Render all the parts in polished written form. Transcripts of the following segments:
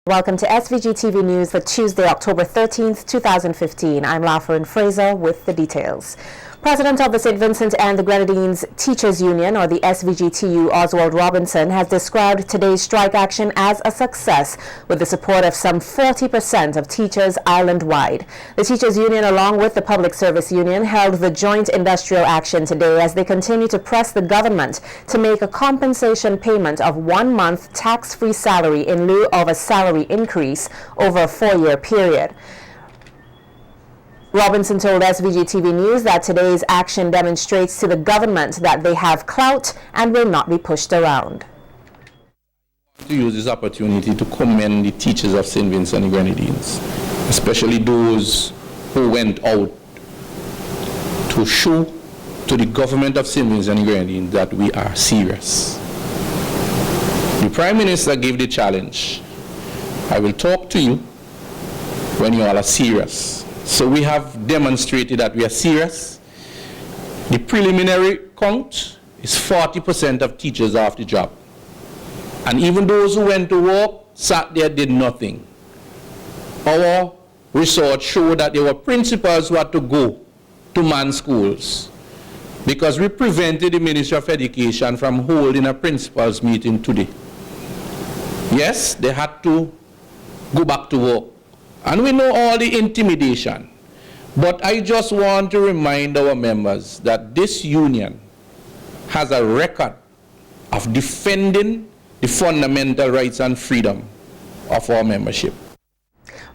Welcome to SVG-TV News for Tuesday, October 13th, 2015. I'm Lauren Fraser with the details. President of the St. Vincent and the Grenadines Teachers Union, or the SVG-TU, Oswald Robinson, has described today's strike action as a success with the support of some 40% of teachers island-wide. The Teachers Union, along with the Public Service Union, held the joint industrial action today as they continue to press the government to make a compensation payment of 1 month tax-free salary in lieu of a salary increase over a 4-year period. Robinson told SVG-TV News that today's action demonstrates to the government that they have clout and will not be pushed around. To use this opportunity to commend the teachers of St. Vincent and the Grenadines, especially those who went out to show to the government of St. Vincent and the Grenadines that we are serious. The Prime Minister gave the challenge. I will talk to you when you all are serious. So we have demonstrated that we are serious. The preliminary count is 40% of teachers off the job. And even those who went to work sat there, did nothing. Our research showed that there were principals who had to go to man schools because we prevented the Ministry of Education from holding a principals meeting today. Yes, they had to go back to work. And we know all the intimidation. But I just want to remind our members that this union has a record of defending the fundamental rights and freedom of our membership.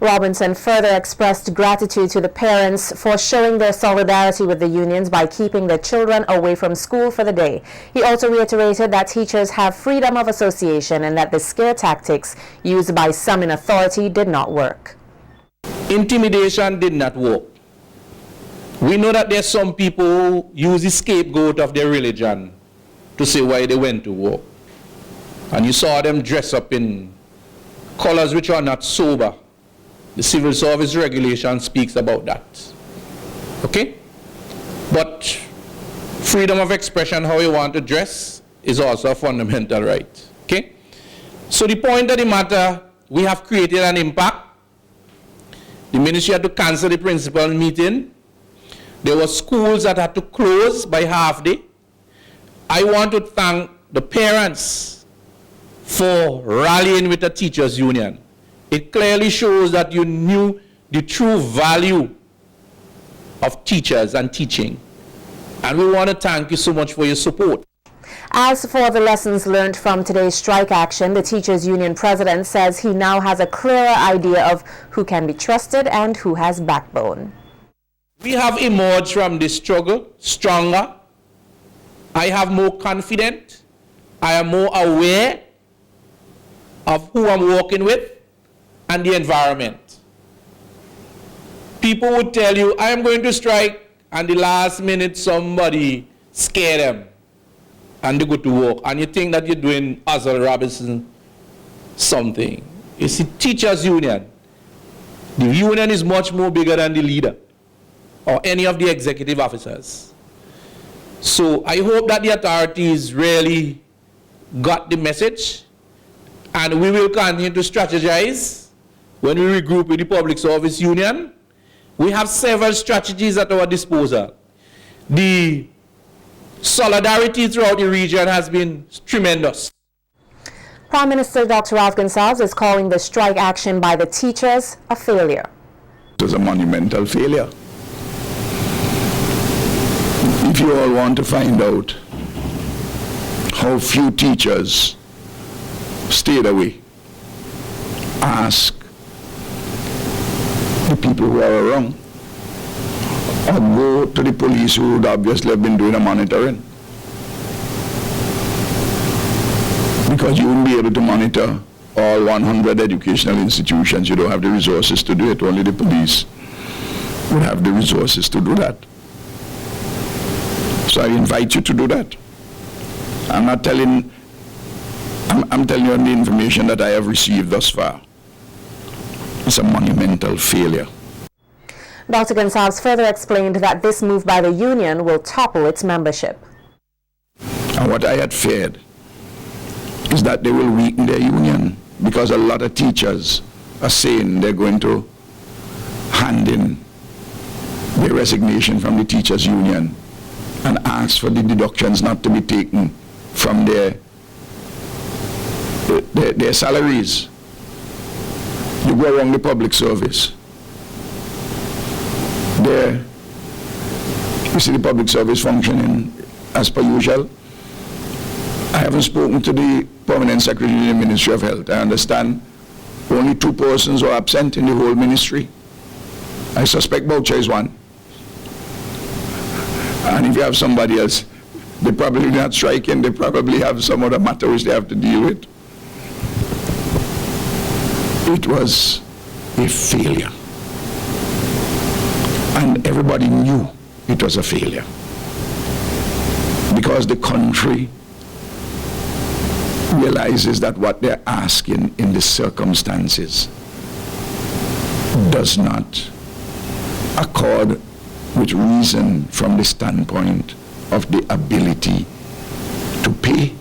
Robinson further expressed gratitude to the parents for showing their solidarity with the unions by keeping their children away from school for the day. He also reiterated that teachers have freedom of association and that the scare tactics used by some in authority did not work. Intimidation did not work. We know that there's some people who use the scapegoat of their religion to say why they went to work. And you saw them dress up in colors which are not sober. The Civil Service regulation speaks about that. Okay? But freedom of expression, how you want to dress, is also a fundamental right. Okay? So the point of the matter, we have created an impact. The ministry had to cancel the principal meeting. There were schools that had to close by half day. I want to thank the parents for rallying with the teachers union. It clearly shows that you knew the true value of teachers and teaching. And we want to thank you so much for your support. As for the lessons learned from today's strike action, the Teachers Union president says he now has a clearer idea of who can be trusted and who has backbone. We have emerged from this struggle stronger. I have more confident. I am more aware of who I'm working with and the environment. People would tell you, I am going to strike, and the last minute somebody scare them and they go to work, and you think that you're doing Oswald Robinson something. It's the teachers union. The union is much more bigger than the leader or any of the executive officers. So I hope that the authorities really got the message, and we will continue to strategize when we regroup with the Public Service Union. We have several strategies at our disposal. The solidarity throughout the region has been tremendous. Prime Minister Dr. Ralph Gonsalves is calling the strike action by the teachers a failure. It was a monumental failure. If you all want to find out how few teachers stayed away, ask the people who are around, or go to the police who would obviously have been doing the monitoring. Because you wouldn't be able to monitor all 100 educational institutions. You don't have the resources to do it. Only the police would have the resources to do that. So I invite you to do that. I'm telling you on the information that I have received thus far. It's a monumental failure. Dr. Gonsalves further explained that this move by the union will topple its membership. And what I had feared is that they will weaken their union because a lot of teachers are saying they're going to hand in their resignation from the teachers union and ask for the deductions not to be taken from their salaries. You go around the public service. There, you see the public service functioning as per usual. I haven't spoken to the permanent secretary in the Ministry of Health. I understand only 2 persons are absent in the whole ministry. I suspect Boucher is one. And if you have somebody else, they probably not striking, they probably have some other matter which they have to deal with. It was a failure. And everybody knew it was a failure. Because the country realizes that what they're asking in the circumstances does not accord with reason from the standpoint of the ability to pay.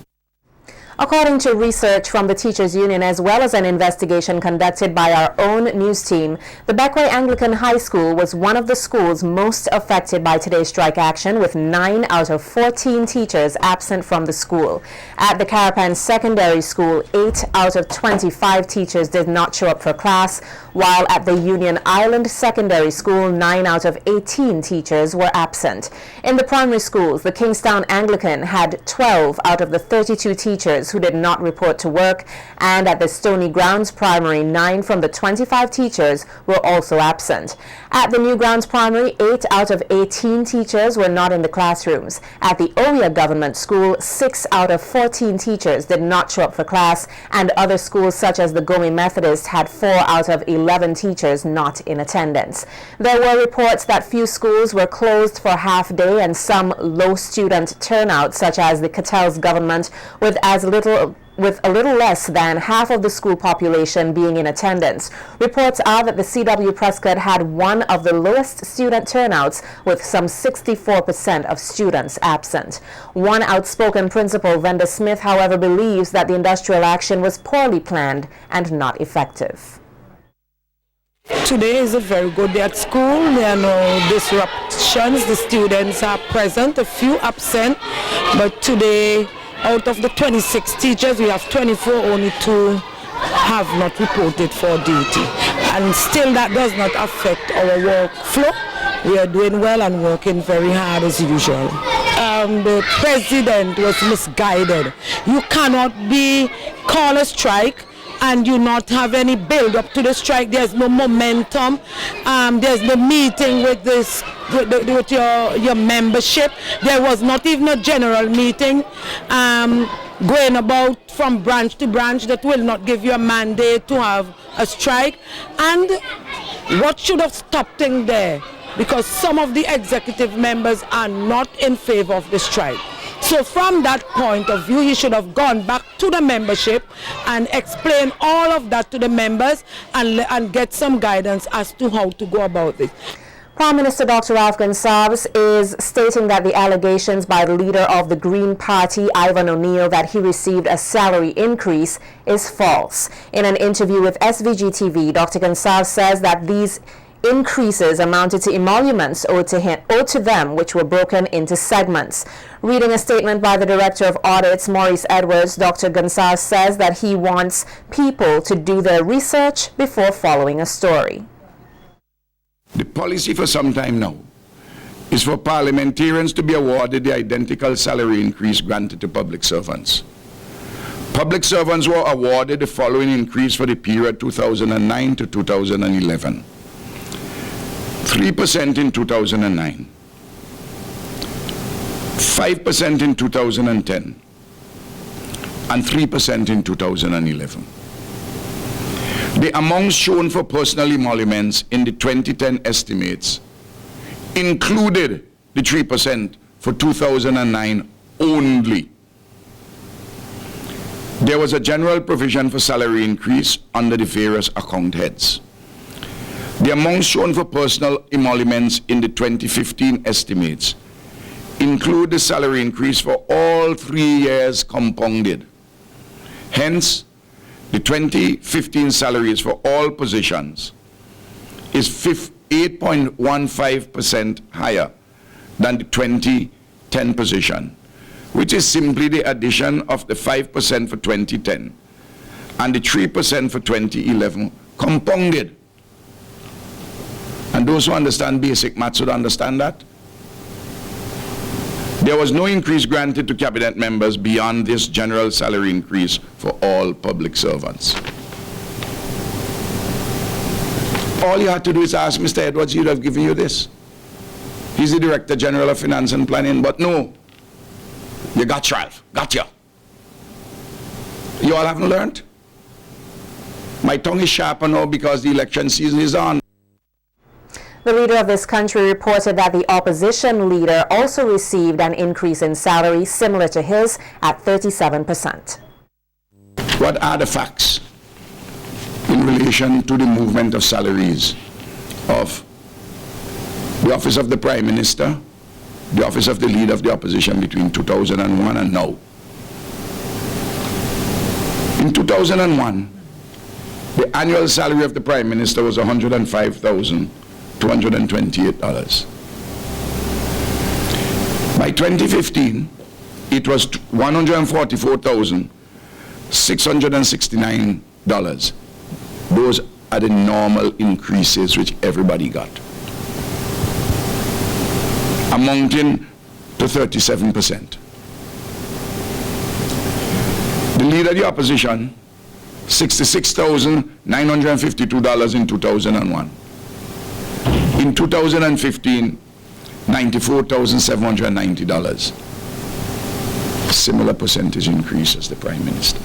According to research from the Teachers Union as well as an investigation conducted by our own news team, the Beckway Anglican High School was one of the schools most affected by today's strike action, with 9 out of 14 teachers absent from the school. At the Carapan Secondary School, 8 out of 25 teachers did not show up for class, while at the Union Island Secondary School, 9 out of 18 teachers were absent. In the primary schools, the Kingstown Anglican had 12 out of the 32 teachers who did not report to work, and at the Stony Grounds Primary, 9 from the 25 teachers were also absent. At the New Grounds Primary, 8 out of 18 teachers were not in the classrooms. At the Oria Government School, 6 out of 14 teachers did not show up for class, and other schools such as the Gomez Methodist had 4 out of 11 teachers not in attendance. There were reports that few schools were closed for half day and some low student turnout, such as the Cattell's government, with a little less than half of the school population being in attendance. Reports are that the CW Prescott had one of the lowest student turnouts, with some 64% of students absent. One outspoken principal, Venda Smith, however, believes that the industrial action was poorly planned and not effective. Today is a very good day at school. There are no disruptions. The students are present, a few absent, but today, out of the 26 teachers, we have 24, only 2 have not reported for duty. And still that does not affect our workflow. We are doing well and working very hard as usual. The president was misguided. You cannot call a strike and you not have any build up to the strike. There's no momentum. There's no meeting with with your membership. There was not even a general meeting going about from branch to branch that will not give you a mandate to have a strike. And what should have stopped in there? Because some of the executive members are not in favor of the strike. So from that point of view, he should have gone back to the membership and explain all of that to the members and get some guidance as to how to go about it. Prime Minister Dr. Ralph Gonsalves is stating that the allegations by the leader of the Green Party, Ivan O'Neill, that he received a salary increase is false. In an interview with SVG-TV, Dr. Gonsalves says that these increases amounted to emoluments owed to them, which were broken into segments. Reading a statement by the Director of Audits, Maurice Edwards, Dr. Gonsalves says that he wants people to do their research before following a story. The policy for some time now is for parliamentarians to be awarded the identical salary increase granted to public servants. Public servants were awarded the following increase for the period 2009 to 2011. 3% in 2009, 5% in 2010, and 3% in 2011. The amounts shown for personal emoluments in the 2010 estimates included the 3% for 2009 only. There was a general provision for salary increase under the various account heads. The amounts shown for personal emoluments in the 2015 estimates include the salary increase for all 3 years compounded. Hence, the 2015 salaries for all positions is 8.15% higher than the 2010 position, which is simply the addition of the 5% for 2010 and the 3% for 2011 compounded. And those who understand basic maths would understand that. There was no increase granted to cabinet members beyond this general salary increase for all public servants. All you had to do is ask Mr. Edwards, he would have given you this. He's the Director General of Finance and Planning, but no, you got 12, got you. You all haven't learned? My tongue is sharper now because the election season is on. The leader of this country reported that the opposition leader also received an increase in salary similar to his at 37%. What are the facts in relation to the movement of salaries of the office of the Prime Minister, the office of the leader of the opposition between 2001 and now? In 2001, the annual salary of the Prime Minister was $105,228. By 2015, it was $144,669. Those are the normal increases which everybody got, amounting to 37%. The leader of the opposition, $66,952 in 2001. In 2015, $94,790. Similar percentage increase as the Prime Minister.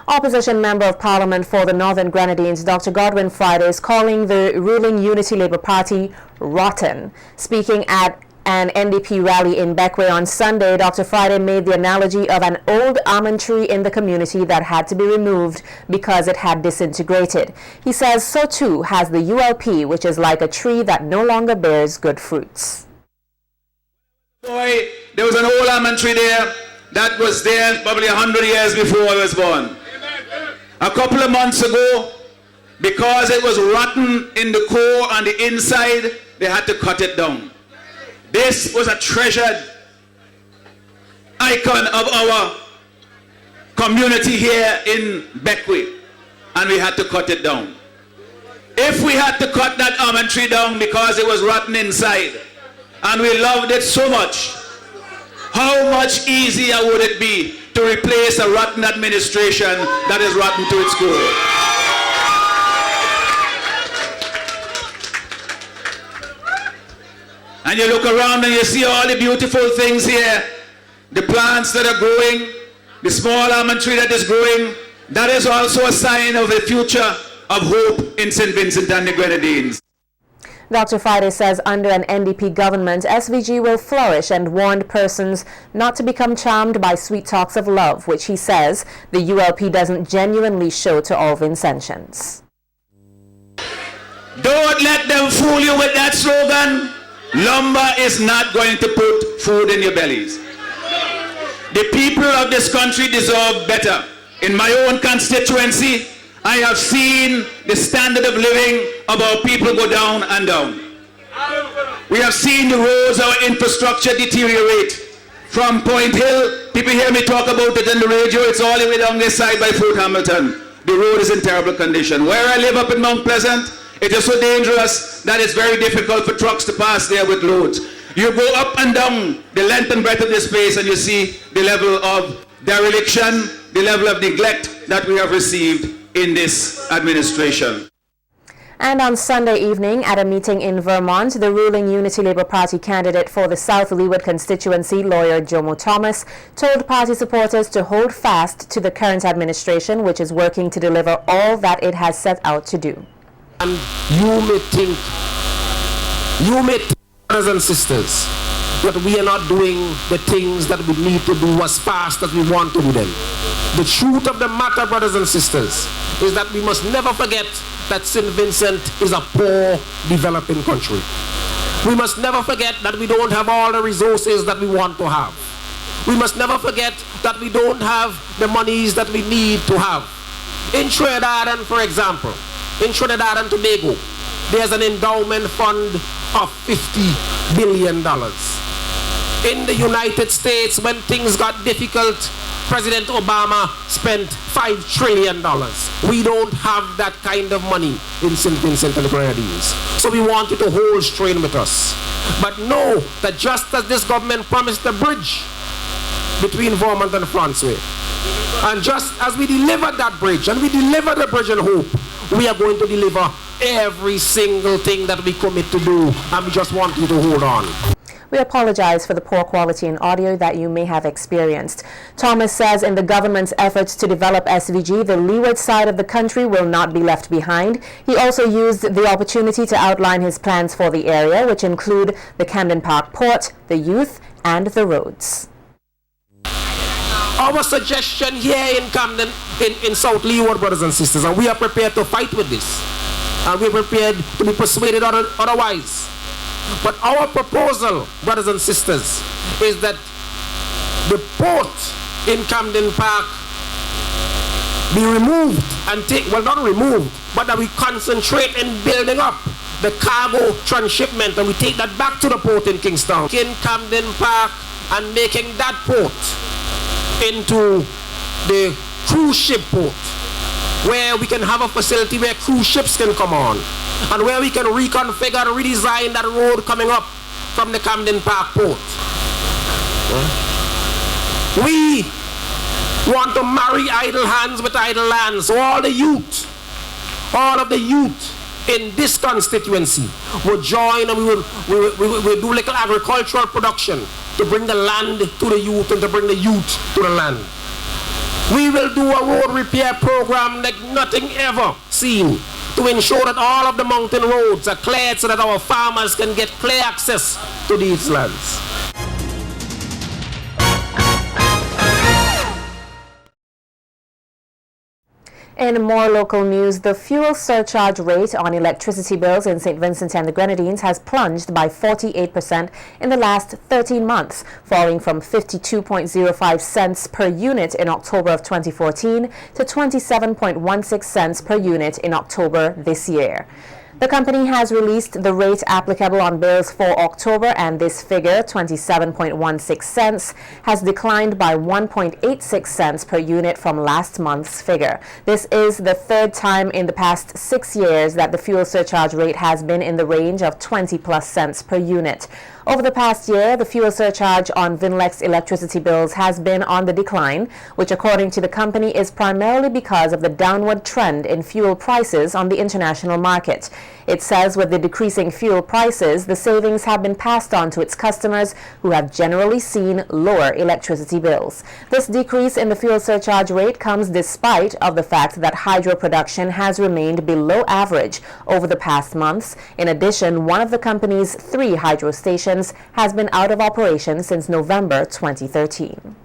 Opposition Member of Parliament for the Northern Grenadines, Dr. Godwin Friday, is calling the ruling Unity Labour Party rotten. Speaking at an NDP rally in Beckway on Sunday, Dr. Friday made the analogy of an old almond tree in the community that had to be removed because it had disintegrated. He says so too has the ULP, which is like a tree that no longer bears good fruits. Boy, there was an old almond tree there that was there probably 100 years before I was born. A couple of months ago, because it was rotten in the core and the inside, they had to cut it down. This was a treasured icon of our community here in Beckway, and we had to cut it down. If we had to cut that almond tree down because it was rotten inside, and we loved it so much, how much easier would it be to replace a rotten administration that is rotten to its core? And you look around and you see all the beautiful things here, the plants that are growing, the small almond tree that is growing. That is also a sign of the future of hope in St. Vincent and the Grenadines. Dr. Friday says under an NDP government, SVG will flourish and warned persons not to become charmed by sweet talks of love, which he says the ULP doesn't genuinely show to all Vincentians. Don't let them fool you with that slogan. Lumber is not going to put food in your bellies. The people of this country deserve better. In my own constituency, I have seen the standard of living of our people go down and down. We have seen the roads, our infrastructure deteriorate. From Point Hill, people hear me talk about it on the radio, it's all the way down this side by Fort Hamilton. The road is in terrible condition. Where I live up in Mount Pleasant, it is so dangerous that it's very difficult for trucks to pass there with loads. You go up and down the length and breadth of this place and you see the level of dereliction, the level of neglect that we have received in this administration. And on Sunday evening at a meeting in Vermont, the ruling Unity Labour Party candidate for the South Leeward constituency, lawyer Jomo Thomas, told party supporters to hold fast to the current administration, which is working to deliver all that it has set out to do. And you may think, brothers and sisters, that we are not doing the things that we need to do as fast as we want to do them. The truth of the matter, brothers and sisters, is that we must never forget that St. Vincent is a poor, developing country. We must never forget that we don't have all the resources that we want to have. We must never forget that we don't have the monies that we need to have. In Trinidad, for example, in Trinidad and Tobago, there's an endowment fund of $50 billion. In the United States, when things got difficult, President Obama spent $5 trillion. We don't have that kind of money in St. Vincent and the Grenadines. So we want you to hold strain with us. But know that just as this government promised a bridge between Vermont and Franceway, and just as we delivered that bridge, and we delivered the bridge in hope, we are going to deliver every single thing that we commit to do, and we just want you to hold on. We apologize for the poor quality in audio that you may have experienced. Thomas says in the government's efforts to develop SVG, the leeward side of the country will not be left behind. He also used the opportunity to outline his plans for the area, which include the Camden Park Port, the youth, and the roads. Our suggestion here in Camden, in South Leeward, brothers and sisters, and we are prepared to fight with this, and we are prepared to be persuaded otherwise. But our proposal, brothers and sisters, is that the port in Camden Park be removed and not removed, but that we concentrate in building up the cargo transshipment, and we take that back to the port in Kingstown, in Camden Park, and making that port into the cruise ship port, where we can have a facility where cruise ships can come on, and where we can reconfigure and redesign that road coming up from the Camden Park port. We want to marry idle hands with idle lands. So all of the youth in this constituency will join, and we will do little agricultural production to bring the land to the youth and to bring the youth to the land. We will do a road repair program like nothing ever seen, to ensure that all of the mountain roads are cleared so that our farmers can get clear access to these lands. In more local news, the fuel surcharge rate on electricity bills in St. Vincent and the Grenadines has plunged by 48% in the last 13 months, falling from 52.05 cents per unit in October of 2014 to 27.16 cents per unit in October this year. The company has released the rate applicable on bills for October, and this figure, 27.16 cents, has declined by 1.86 cents per unit from last month's figure. This is the third time in the past 6 years that the fuel surcharge rate has been in the range of 20+ cents per unit. Over the past year, the fuel surcharge on Vinlec's electricity bills has been on the decline, which according to the company is primarily because of the downward trend in fuel prices on the international market. It says with the decreasing fuel prices, the savings have been passed on to its customers, who have generally seen lower electricity bills. This decrease in the fuel surcharge rate comes despite of the fact that hydro production has remained below average over the past months. In addition, one of the company's 3 hydro stations has been out of operation since November 2013.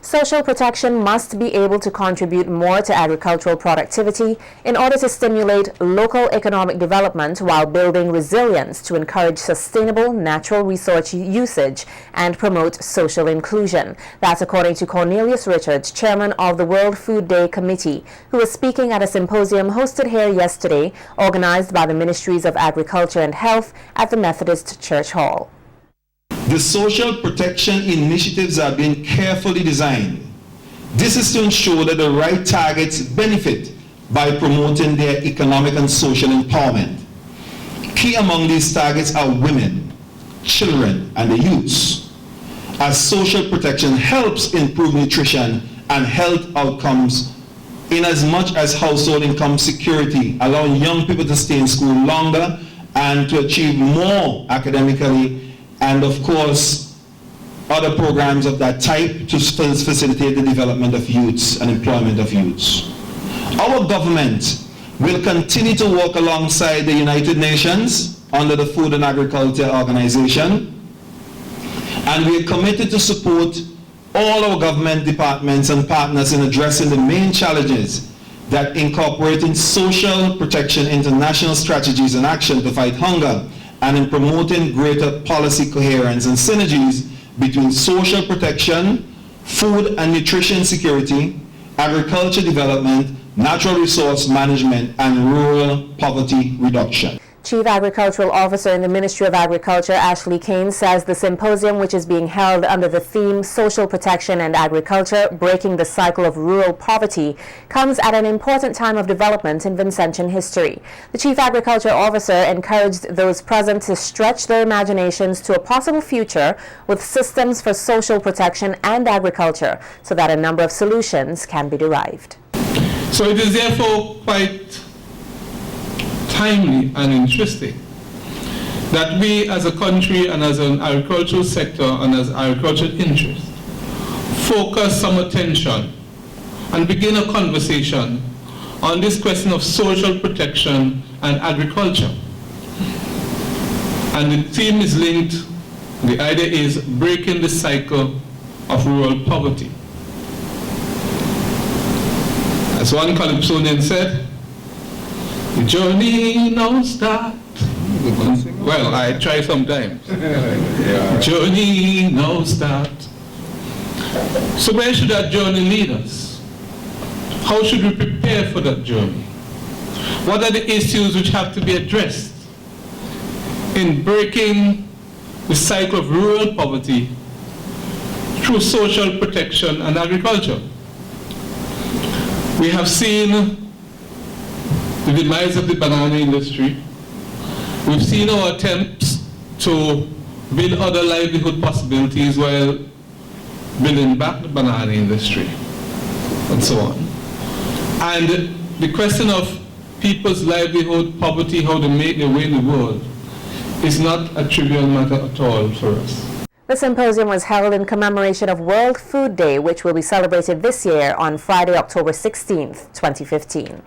Social protection must be able to contribute more to agricultural productivity in order to stimulate local economic development while building resilience to encourage sustainable natural resource usage and promote social inclusion. That's according to Cornelius Richards, chairman of the World Food Day Committee, who was speaking at a symposium hosted here yesterday, organized by the Ministries of Agriculture and Health at the Methodist Church Hall. The social protection initiatives are being carefully designed. This is to ensure that the right targets benefit by promoting their economic and social empowerment. Key among these targets are women, children, and the youths, as social protection helps improve nutrition and health outcomes in as much as household income security, allowing young people to stay in school longer and to achieve more academically, and of course other programs of that type to facilitate the development of youths and employment of youths. Our government will continue to work alongside the United Nations under the Food and Agriculture Organization, and we are committed to support all our government departments and partners in addressing the main challenges that incorporating social protection into national strategies and action to fight hunger, and in promoting greater policy coherence and synergies between social protection, food and nutrition security, agriculture development, natural resource management, and rural poverty reduction. Chief Agricultural Officer in the Ministry of Agriculture, Ashley Kane, says the symposium, which is being held under the theme Social Protection and Agriculture, Breaking the Cycle of Rural Poverty, comes at an important time of development in Vincentian history. The Chief Agriculture Officer encouraged those present to stretch their imaginations to a possible future with systems for social protection and agriculture so that a number of solutions can be derived. So it is therefore quite timely and interesting that we as a country and as an agricultural sector and as agricultural interest focus some attention and begin a conversation on this question of social protection and agriculture. And the theme is linked, the idea is breaking the cycle of rural poverty. As one Calypsonian said, the journey now start. Well, I try sometimes. The journey now start. So where should that journey lead us? How should we prepare for that journey? What are the issues which have to be addressed in breaking the cycle of rural poverty through social protection and agriculture? We have seen the demise of the banana industry. We've seen our attempts to build other livelihood possibilities while building back the banana industry, and so on. And the question of people's livelihood, poverty, how they make their way in the world, is not a trivial matter at all for us. The symposium was held in commemoration of World Food Day, which will be celebrated this year on Friday, October 16th, 2015.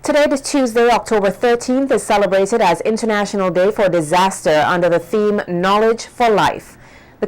Today, this Tuesday, October 13th, is celebrated as International Day for Disaster under the theme Knowledge for Life. To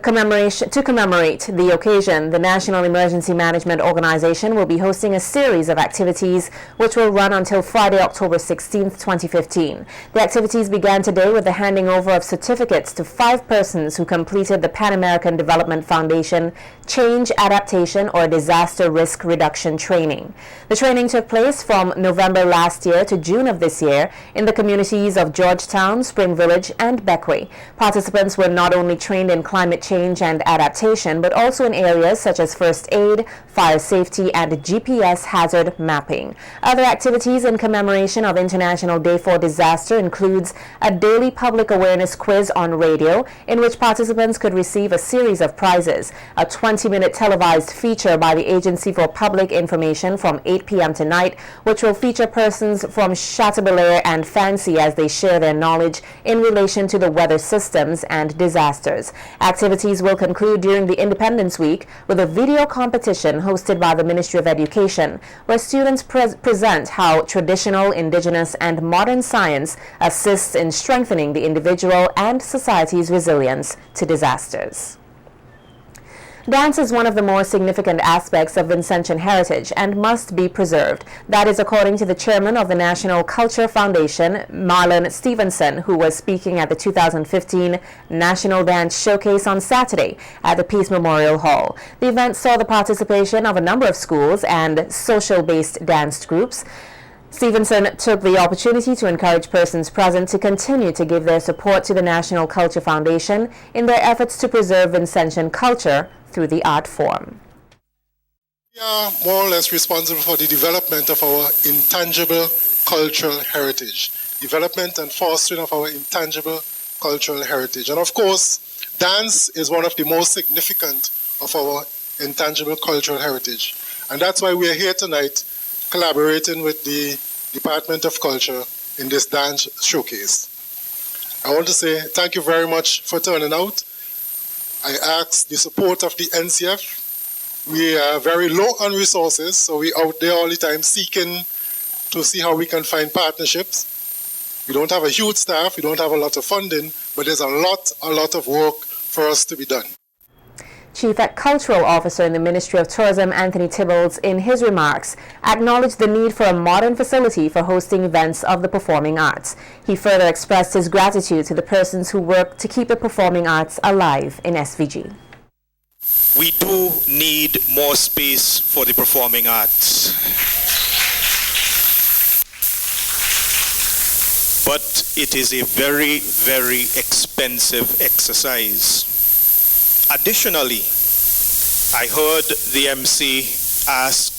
commemorate the occasion, the National Emergency Management Organization will be hosting a series of activities which will run until Friday, October 16, 2015. The activities began today with the handing over of certificates to 5 persons who completed the Pan American Development Foundation Change, Adaptation, or Disaster Risk Reduction training. The training took place from November last year to June of this year in the communities of Georgetown, Spring Village, and Beckway. Participants were not only trained in climate change and adaptation, but also in areas such as first aid, fire safety, and GPS hazard mapping. Other activities in commemoration of International Day for Disaster includes a daily public awareness quiz on radio, in which participants could receive a series of prizes, a 20-minute televised feature by the Agency for Public Information from 8 p.m. tonight, which will feature persons from Chateaubelair and Fancy as they share their knowledge in relation to the weather systems and disasters. Activities will conclude during the Independence Week with a video competition hosted by the Ministry of Education, where students present how traditional, indigenous, and modern science assists in strengthening the individual and society's resilience to disasters. Dance is one of the more significant aspects of Vincentian heritage and must be preserved. That is according to the chairman of the National Culture Foundation, Marlon Stevenson, who was speaking at the 2015 National Dance Showcase on Saturday at the Peace Memorial Hall. The event saw the participation of a number of schools and social-based dance groups. Stevenson took the opportunity to encourage persons present to continue to give their support to the National Culture Foundation in their efforts to preserve Vincentian culture through the art form. We are more or less responsible for the development of our intangible cultural heritage, development and fostering of our intangible cultural heritage. And of course, dance is one of the most significant of our intangible cultural heritage. And that's why we are here tonight collaborating with the Department of Culture in this dance showcase. I want to say thank you very much for turning out. I ask the support of the NCF. We are very low on resources, so we're out there all the time seeking to see how we can find partnerships. We don't have a huge staff, we don't have a lot of funding, but there's a lot of work for us to be done. Chief Cultural Officer in the Ministry of Tourism, Anthony Tibbles, in his remarks, acknowledged the need for a modern facility for hosting events of the performing arts. He further expressed his gratitude to the persons who work to keep the performing arts alive in SVG. We do need more space for the performing arts. But it is a very, very expensive exercise. Additionally, I heard the MC ask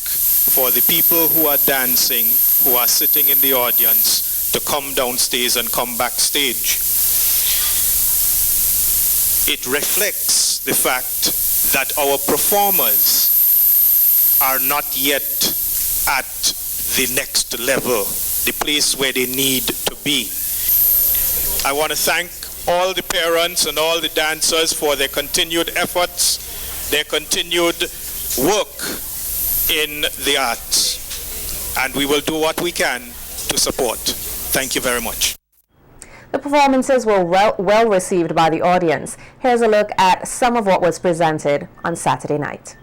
for the people who are dancing, who are sitting in the audience, to come downstairs and come backstage. It reflects the fact that our performers are not yet at the next level, the place where they need to be. I want to thank all the parents and all the dancers for their continued efforts, their continued work in the arts, and we will do what we can to support. Thank you very much. The performances were well received by the audience. Here's a look at some of what was presented on Saturday night.